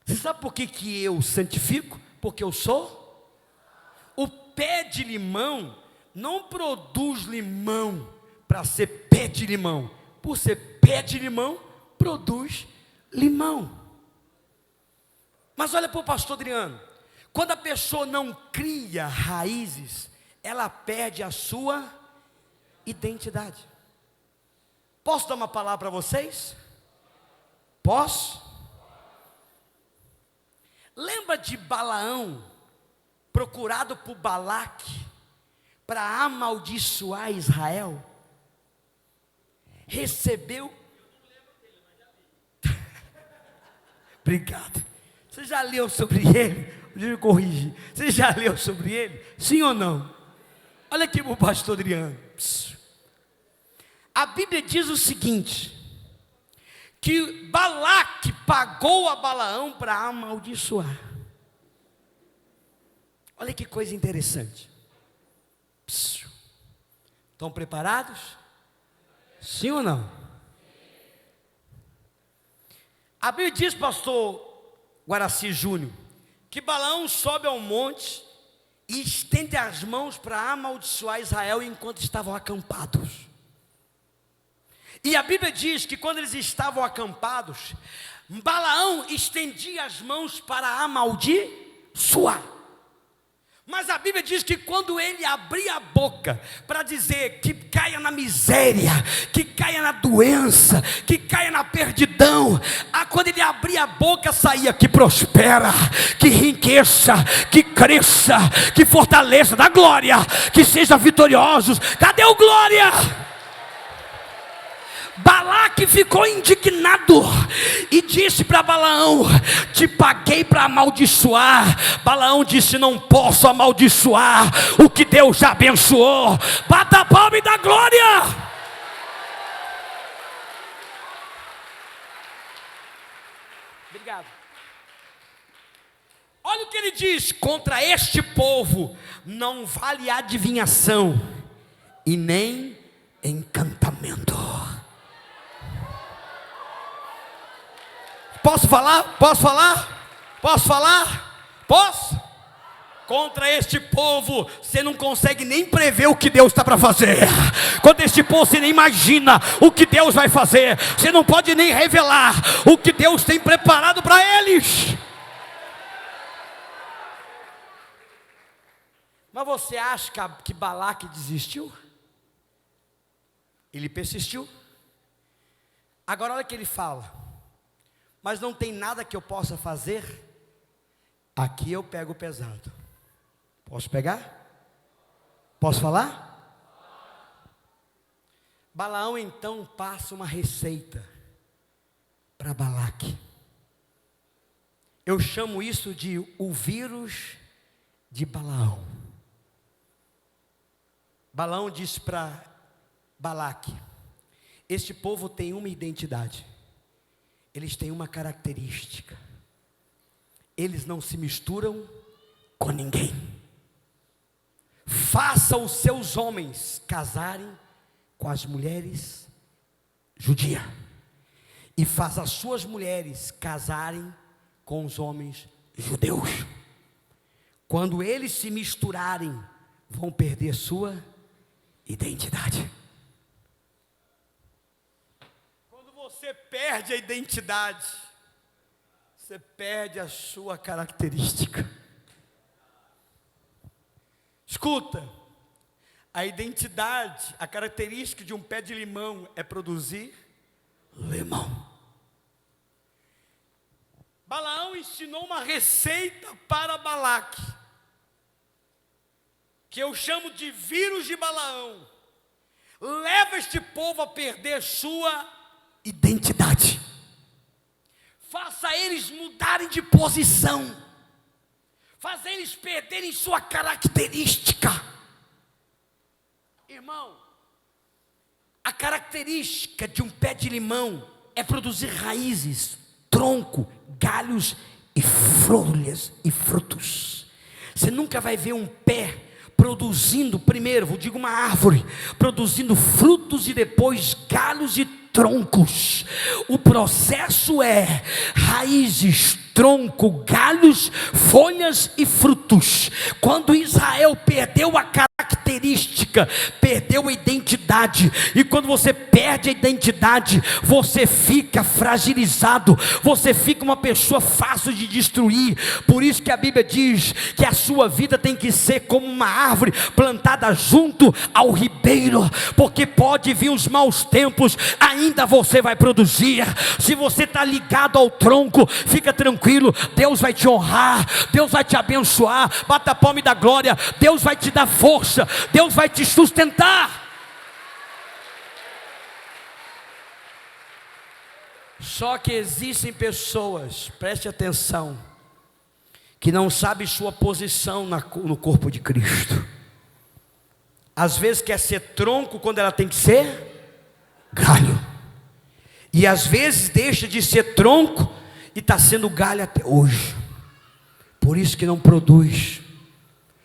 Você sabe por que eu santifico? Porque eu sou. O pé de limão não produz limão para ser pé de limão. Por ser pé de limão, produz limão. Mas olha para o pastor Adriano. Quando a pessoa não cria raízes, ela perde a sua identidade. Posso dar uma palavra para vocês? Posso? Lembra de Balaão, procurado por Balaque, para amaldiçoar Israel? Recebeu. Obrigado. Você já leu sobre ele? Deixa eu corrigir. Você já leu sobre ele? Sim ou não? Olha aqui para o pastor Adriano. A Bíblia diz o seguinte: que Balaque pagou a Balaão para amaldiçoar. Olha que coisa interessante. Estão preparados? Sim ou não? A Bíblia diz, pastor Guaraci Júnior, que Balaão sobe ao monte e estende as mãos para amaldiçoar Israel enquanto estavam acampados. E a Bíblia diz que quando eles estavam acampados, Balaão estendia as mãos para amaldiçoar. Mas a Bíblia diz que quando ele abria a boca para dizer que caia na miséria, que caia na doença, que caia na perdidão, quando ele abria a boca saía que prospera, que enriqueça, que cresça, que fortaleça, dá glória, que seja vitoriosos. Cadê o glória? Balaque ficou indignado e disse para Balaão: te paguei para amaldiçoar. Balaão disse: não posso amaldiçoar o que Deus já abençoou. Bata a palma e dá glória. Obrigado. Olha o que ele diz: contra este povo não vale adivinhação e nem encantamento. Posso falar? Posso falar? Posso falar? Posso? Contra este povo, você não consegue nem prever o que Deus está para fazer. Contra este povo, você nem imagina o que Deus vai fazer. Você não pode nem revelar o que Deus tem preparado para eles. Mas você acha que Balaque desistiu? Ele persistiu. Agora olha o que ele fala: mas não tem nada que eu possa fazer. Aqui eu pego pesado. Posso pegar? Posso falar? Balaão então passa uma receita para Balaque. Eu chamo isso de o vírus de Balaão. Balaão diz para Balaque: este povo tem uma identidade. Eles têm uma característica: eles não se misturam com ninguém. Faça os seus homens casarem com as mulheres judias, e faça as suas mulheres casarem com os homens judeus. Quando eles se misturarem, vão perder sua identidade. Você perde a identidade, você perde a sua característica. Escuta, a identidade, a característica de um pé de limão é produzir limão. Balaão ensinou uma receita para Balaque, que eu chamo de vírus de Balaão. Leva este povo a perder sua identidade. Faça eles mudarem de posição. Faça eles perderem sua característica. Irmão, a característica de um pé de limão é produzir raízes, tronco, galhos e folhas e frutos. Você nunca vai ver um pé produzindo, primeiro, vou dizer uma árvore, produzindo frutos e depois galhos e troncos. O processo é raízes, tronco, galhos, folhas e frutos. Quando Israel perdeu a característica, perdeu a identidade, e quando você perde a identidade, você fica fragilizado, você fica uma pessoa fácil de destruir. Por isso que a Bíblia diz que a sua vida tem que ser como uma árvore plantada junto ao ribeiro, porque pode vir os maus tempos, ainda você vai produzir. Se você está ligado ao tronco, fica tranquilo, Deus vai te honrar, Deus vai te abençoar. Bata a palma e dá glória. Deus vai te dar força, Deus vai te sustentar. Só que existem pessoas, preste atenção, que não sabem sua posição no corpo de Cristo. Às vezes quer ser tronco quando ela tem que ser galho, e às vezes deixa de ser tronco e está sendo galho até hoje. Por isso que não produz,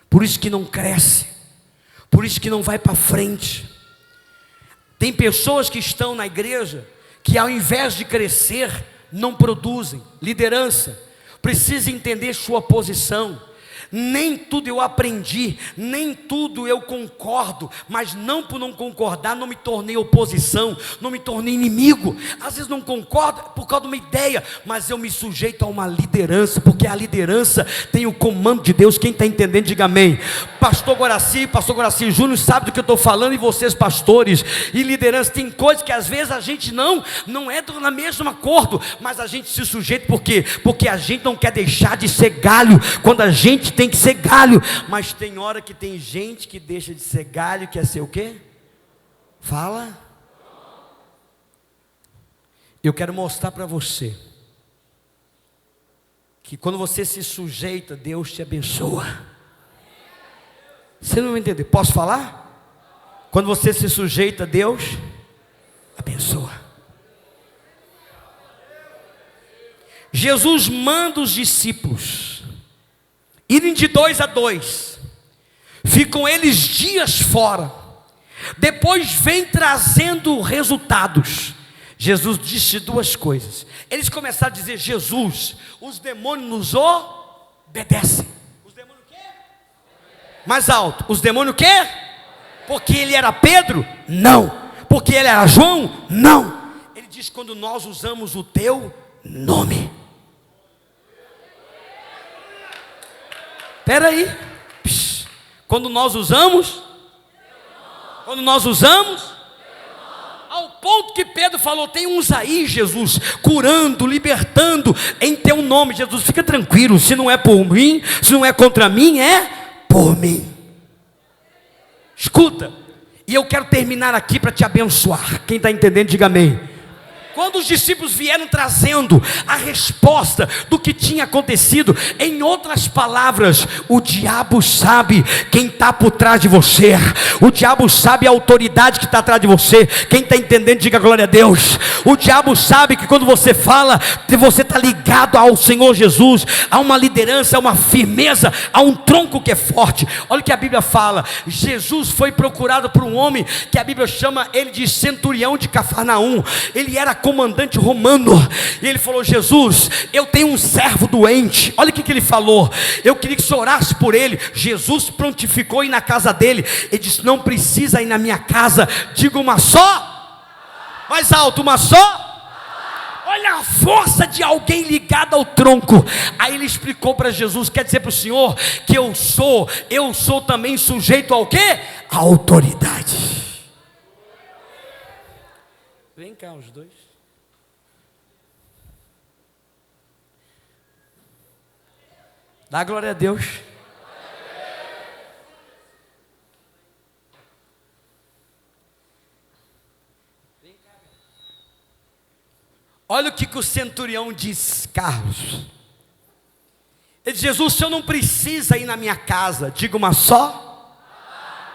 por isso que não cresce, por isso que não vai para frente. Tem pessoas que estão na igreja que ao invés de crescer, não produzem. Liderança precisa entender sua posição. Nem tudo eu aprendi, nem tudo eu concordo, mas não por não concordar, não me tornei oposição, não me tornei inimigo. Às vezes não concordo por causa de uma ideia, mas eu me sujeito a uma liderança, porque a liderança tem o comando de Deus. Quem está entendendo, diga amém. Pastor Guaraci Júnior sabe do que eu estou falando, e vocês pastores e liderança, tem coisas que às vezes a gente não é na mesmo acordo, mas a gente se sujeita. Por quê? Porque a gente não quer deixar de ser galho, quando a gente tem que ser galho. Mas tem hora que tem gente que deixa de ser galho e quer ser o quê? Fala. Eu quero mostrar para você que quando você se sujeita, Deus te abençoa. Você não vai entender, posso falar? Quando você se sujeita, Deus abençoa. Jesus manda os discípulos irem de 2 a 2, ficam eles dias fora, depois vem trazendo resultados. Jesus disse 2 coisas. Eles começaram a dizer: Jesus, os demônios nos obedecem. Os demônios o quê? Mais alto. Os demônios o quê? Porque ele era Pedro? Não. Porque ele era João? Não. Ele diz: quando nós usamos o teu nome. Espera aí. Quando nós usamos, ao ponto que Pedro falou: tem uns aí, Jesus, curando, libertando em teu nome. Jesus, fica tranquilo, se não é por mim, se não é contra mim, é por mim. Escuta, e eu quero terminar aqui para te abençoar. Quem está entendendo, diga amém. Quando os discípulos vieram trazendo a resposta do que tinha acontecido, em outras palavras, o diabo sabe quem está por trás de você, o diabo sabe a autoridade que está atrás de você. Quem está entendendo, diga glória a Deus. O diabo sabe que quando você fala, você está ligado ao Senhor Jesus, a uma liderança, a uma firmeza, a um tronco que é forte. Olha o que a Bíblia fala. Jesus foi procurado por um homem que a Bíblia chama ele de centurião de Cafarnaum. Ele era comandante romano, e ele falou: Jesus, eu tenho um servo doente. Olha o que ele falou: eu queria que você orasse por ele. Jesus prontificou ir na casa dele. Ele disse: não precisa ir na minha casa, diga uma só, mais alto, uma só. Olha a força de alguém ligado ao tronco. Aí ele explicou para Jesus: quer dizer para o Senhor que eu sou também sujeito ao quê? A autoridade. Vem cá os dois. Dá glória a Deus. Olha o que o centurião diz, Carlos. Ele diz: Jesus, o senhor não precisa ir na minha casa. Diga uma só.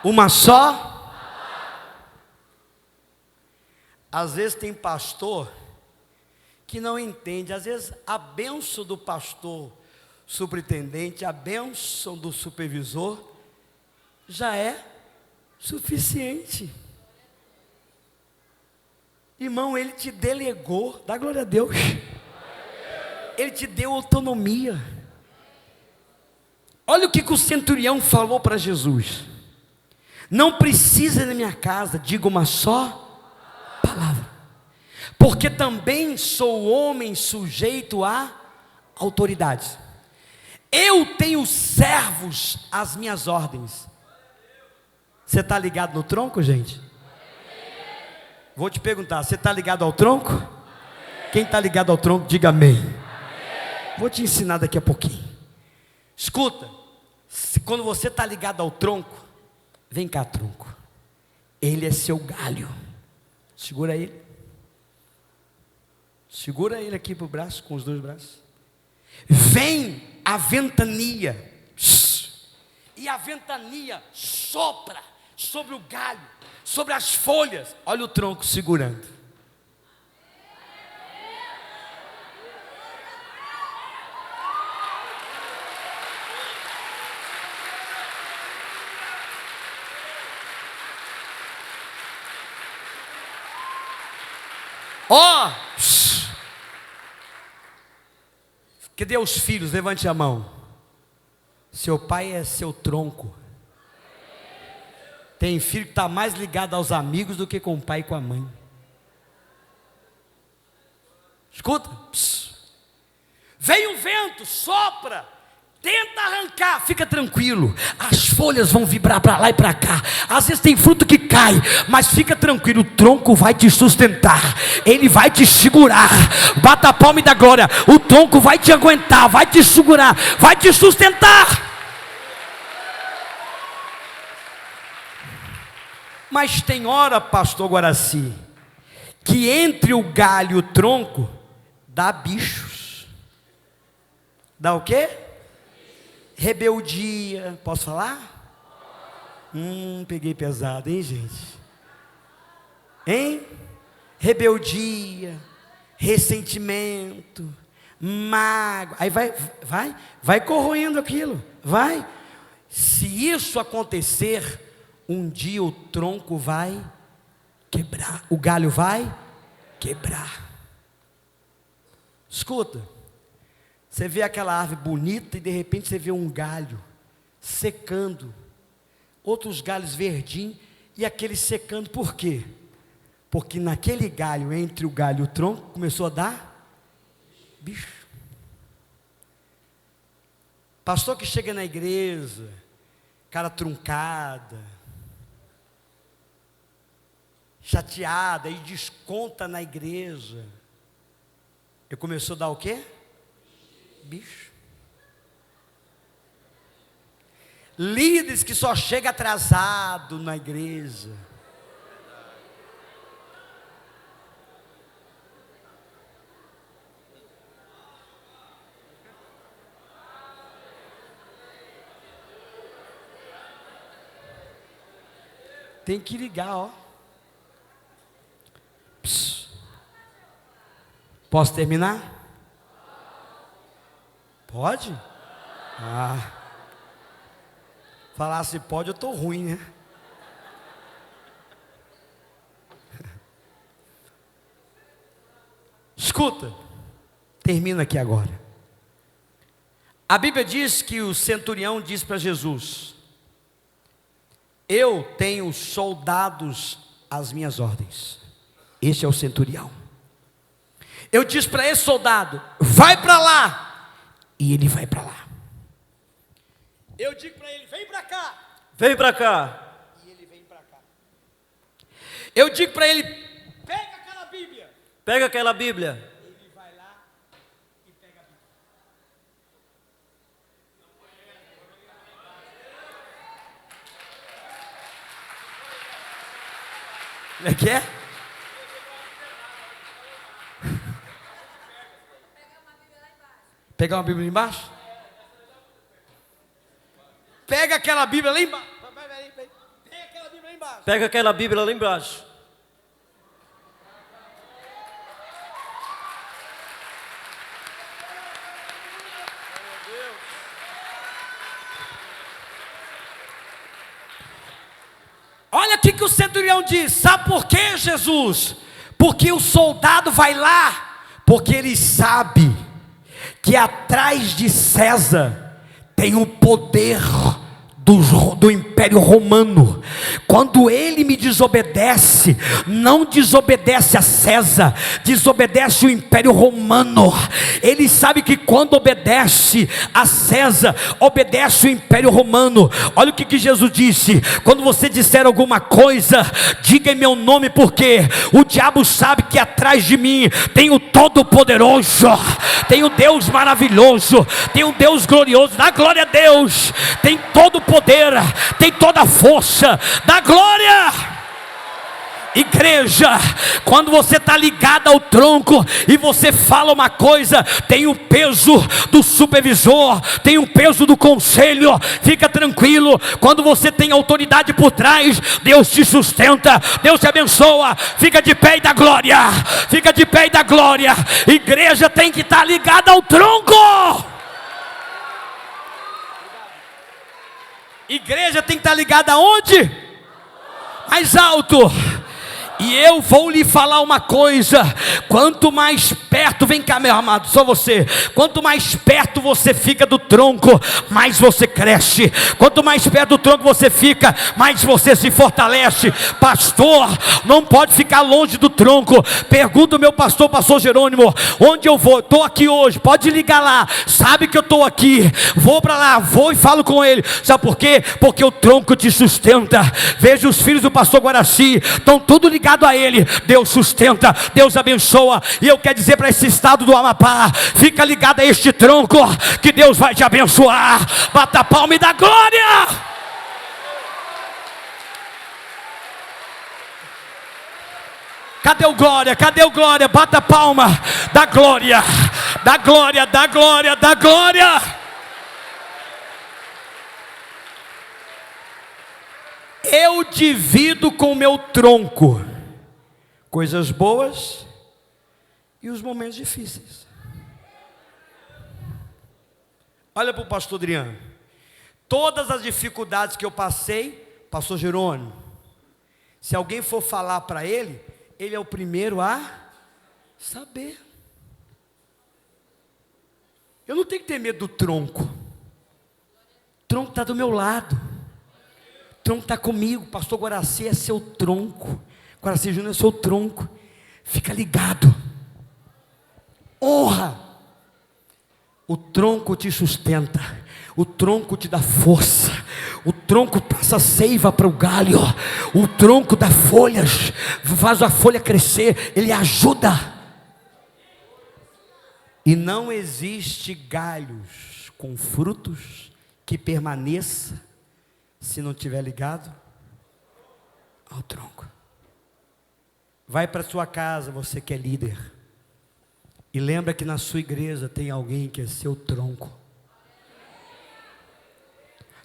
Uma só. Às vezes tem pastor que não entende. Às vezes a bênção do pastor superintendente, a bênção do supervisor já é suficiente. Irmão, ele te delegou, dá glória a Deus. Ele te deu autonomia. Olha o que o centurião falou para Jesus: não precisa ir na minha casa, diga uma só palavra, porque também sou homem sujeito a autoridades. Eu tenho servos às minhas ordens. Você está ligado no tronco, gente? Vou te perguntar, você está ligado ao tronco? Quem está ligado ao tronco, diga amém. Vou te ensinar daqui a pouquinho. Escuta, quando você está ligado ao tronco, vem cá, tronco. Ele é seu galho. Segura ele. Segura ele aqui para o braço, com os dois braços. Vem a ventania. E a ventania sopra sobre o galho, sobre as folhas. Olha o tronco segurando. Ó, cadê os filhos? Levante a mão. Seu pai é seu tronco. Tem filho que está mais ligado aos amigos do que com o pai e com a mãe. Escuta. Vem o vento, sopra, tenta arrancar, fica tranquilo. As folhas vão vibrar para lá e para cá. Às vezes tem fruto que cai, mas fica tranquilo, o tronco vai te sustentar. Ele vai te segurar. Bata a palma e dá glória. O tronco vai te aguentar, vai te segurar, vai te sustentar. Mas tem hora, pastor Guaraci, que entre o galho e o tronco dá bichos. Dá o quê? Rebeldia. Posso falar? Peguei pesado, hein, gente? Hein? Rebeldia, ressentimento, mágoa. Aí vai corroendo aquilo. Vai. Se isso acontecer, um dia o tronco vai quebrar, o galho vai quebrar. Escuta, você vê aquela árvore bonita e de repente você vê um galho secando, outros galhos verdinhos e aquele secando. Por quê? Porque naquele galho, entre o galho e o tronco, começou a dar bicho. Pastor que chega na igreja, cara truncada, chateada e desconta na igreja, e começou a dar o quê? Bicho. Líderes que só chega atrasado na igreja. Tem que ligar, ó. Posso terminar? Pode? Falar se pode, eu estou ruim, né? Escuta, termina aqui agora. A Bíblia diz que o centurião diz para Jesus: eu tenho soldados às minhas ordens. Esse é o centurião. Eu disse para esse soldado: vai para lá. E ele vai para lá. Eu digo para ele: vem para cá. Vem para cá. E ele vem para cá. Eu digo para ele: pega aquela Bíblia. Pega aquela Bíblia. Ele vai lá e pega a Bíblia. Como é que é? Pegar uma Bíblia lá embaixo? Pega aquela Bíblia lá embaixo. Pega aquela Bíblia lá embaixo. Pega aquela Bíblia lá embaixo. Olha o que o centurião diz. Sabe por quê, Jesus? Porque o soldado vai lá, porque ele sabe que atrás de César tem o poder do Império Romano. Quando ele me desobedece, não desobedece a César, desobedece o Império Romano. Ele sabe que quando obedece a César, obedece o Império Romano. Olha o que Jesus disse: quando você disser alguma coisa, diga em meu nome, porque o diabo sabe que atrás de mim tem o Todo-Poderoso, tem o Deus maravilhoso, tem o Deus glorioso. Dá glória a Deus. Tem todo o poder, tem toda a força. Dá glória. Igreja, quando você está ligado ao tronco e você fala uma coisa, tem o peso do supervisor, tem o peso do conselho. Fica tranquilo, quando você tem autoridade por trás, Deus te sustenta, Deus te abençoa. Fica de pé e dá glória. Fica de pé e dá glória. Igreja tem que estar ligada ao tronco. Igreja tem que estar ligada aonde? Mais alto. E eu vou lhe falar uma coisa: quanto mais perto, vem cá meu amado, só você. Quanto mais perto você fica do tronco, mais você cresce. Quanto mais perto do tronco você fica, mais você se fortalece. Pastor, não pode ficar longe do tronco. Pergunta o meu pastor Jerônimo: onde eu vou? Estou aqui hoje, pode ligar lá, sabe que eu estou aqui. Vou para lá, vou e falo com ele. Sabe por quê? Porque o tronco te sustenta. Veja, os filhos do pastor Guaraci estão tudo ligados a ele. Deus sustenta, Deus abençoa. E eu quero dizer para esse estado do Amapá: fica ligado a este tronco, que Deus vai te abençoar. Bata a palma e dá glória. Cadê o glória? Cadê o glória? Bata a palma, dá glória, dá glória, dá glória, dá glória. Eu divido com o meu tronco coisas boas e os momentos difíceis. Olha para o pastor Adriano. Todas as dificuldades que eu passei, pastor Jerônimo, se alguém for falar para ele, ele é o primeiro a saber. Eu não tenho que ter medo do tronco. O tronco está do meu lado. O tronco está comigo. Pastor Guaraci é seu tronco. Guaraci Júnior é seu tronco. Fica ligado. Honra. O tronco te sustenta. O tronco te dá força. O tronco passa seiva para o galho. O tronco dá folhas, faz a folha crescer. Ele ajuda. E não existe galhos com frutos que permaneça se não estiver ligado ao tronco. Vai para sua casa, você que é líder, e lembra que na sua igreja tem alguém que é seu tronco.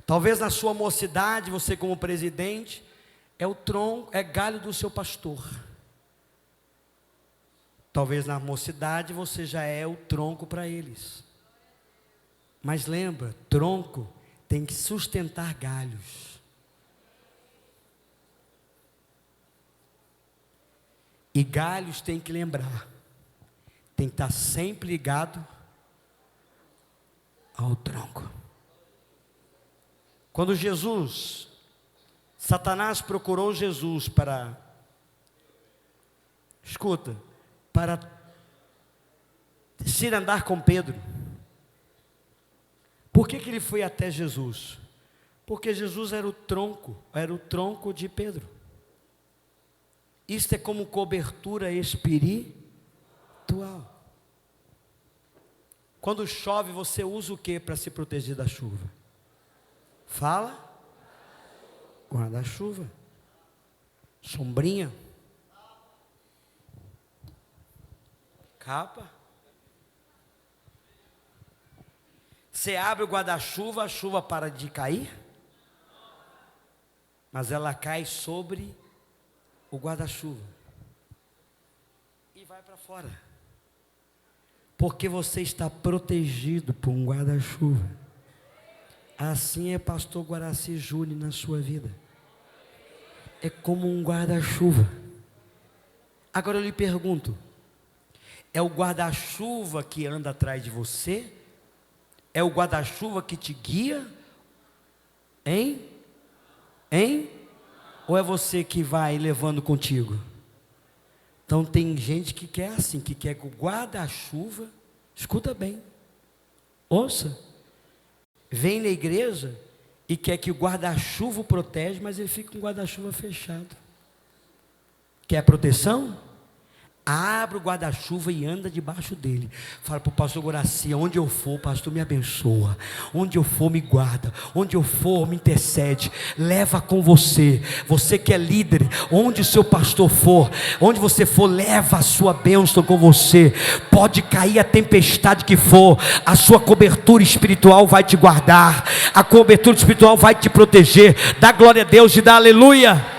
Talvez na sua mocidade, você como presidente, é o tronco, é galho do seu pastor. Talvez na mocidade você já é o tronco para eles. Mas lembra, tronco tem que sustentar galhos. E galhos tem que lembrar, tem que estar sempre ligado ao tronco. Quando Satanás procurou Jesus para se andar com Pedro. Por que ele foi até Jesus? Porque Jesus era o tronco de Pedro. Isso é como cobertura espiritual. Quando chove, você usa o que para se proteger da chuva? Fala. Guarda-chuva. Sombrinha. Rapa. Você abre o guarda-chuva, a chuva para de cair, mas ela cai sobre o guarda-chuva e vai para fora, porque você está protegido por um guarda-chuva. Assim é pastor Guaraci Júnior na sua vida, é como um guarda-chuva. Agora eu lhe pergunto, é o guarda-chuva que anda atrás de você? É o guarda-chuva que te guia? Hein? Ou é você que vai levando contigo? Então tem gente que quer assim, que quer que o guarda-chuva, escuta bem, ouça, vem na igreja e quer que o guarda-chuva o protege, mas ele fica com o guarda-chuva fechado. Quer proteção? Abre o guarda-chuva e anda debaixo dele. Fala para o pastor Guaraci: onde eu for, pastor, me abençoa. Onde eu for, me guarda. Onde eu for, me intercede. Leva com você. Você que é líder, onde o seu pastor for, onde você for, leva a sua bênção com você. Pode cair a tempestade que for, a sua cobertura espiritual vai te guardar. A cobertura espiritual vai te proteger. Dá glória a Deus e dá aleluia.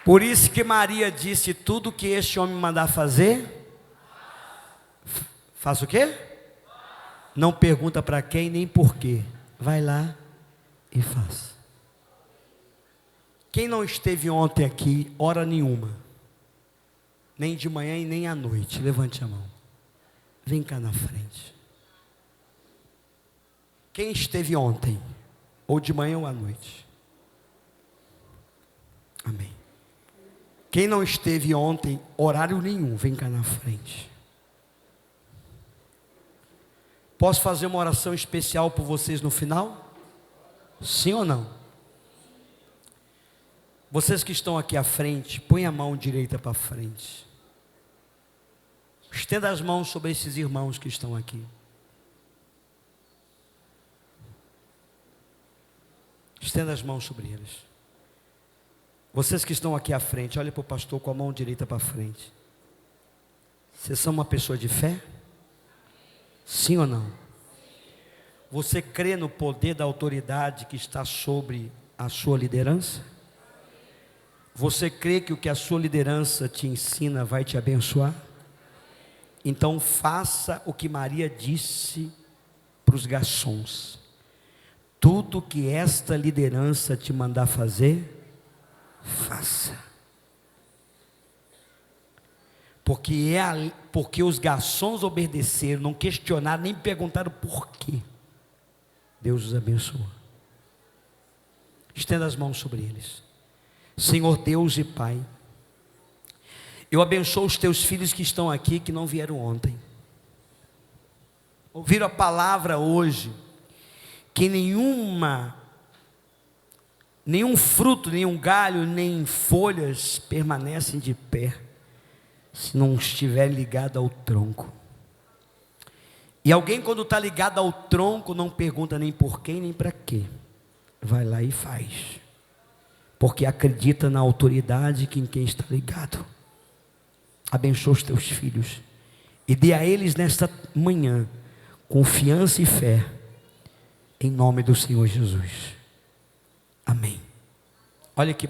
Por isso que Maria disse: tudo que este homem mandar fazer, faça o quê? Não pergunta para quem nem por quê. Vai lá e faça. Quem não esteve ontem aqui, hora nenhuma, nem de manhã e nem à noite, levante a mão. Vem cá na frente. Quem esteve ontem, ou de manhã ou à noite? Amém. Quem não esteve ontem, horário nenhum, vem cá na frente. Posso fazer uma oração especial por vocês no final? Sim ou não? Vocês que estão aqui à frente, põe a mão direita para frente. Estenda as mãos sobre esses irmãos que estão aqui. Estenda as mãos sobre eles. Vocês que estão aqui à frente, olhem para o pastor com a mão direita para frente. Vocês são uma pessoa de fé? Sim ou não? Você crê no poder da autoridade que está sobre a sua liderança? Você crê que o que a sua liderança te ensina vai te abençoar? Então faça o que Maria disse para os garçons: tudo que esta liderança te mandar fazer, faça. Porque os garçons obedeceram, não questionaram, nem perguntaram por quê. Deus os abençoa. Estenda as mãos sobre eles. Senhor Deus e Pai, eu abençoo os teus filhos que estão aqui, que não vieram ontem. Ouviram a palavra hoje, que nenhum fruto, nenhum galho, nem folhas permanecem de pé, se não estiver ligado ao tronco. E alguém, quando está ligado ao tronco, não pergunta nem por quem, nem para quê. Vai lá e faz, porque acredita na autoridade que em quem está ligado. Abençoa os teus filhos e dê a eles nesta manhã confiança e fé, em nome do Senhor Jesus. Amém. Olha aqui.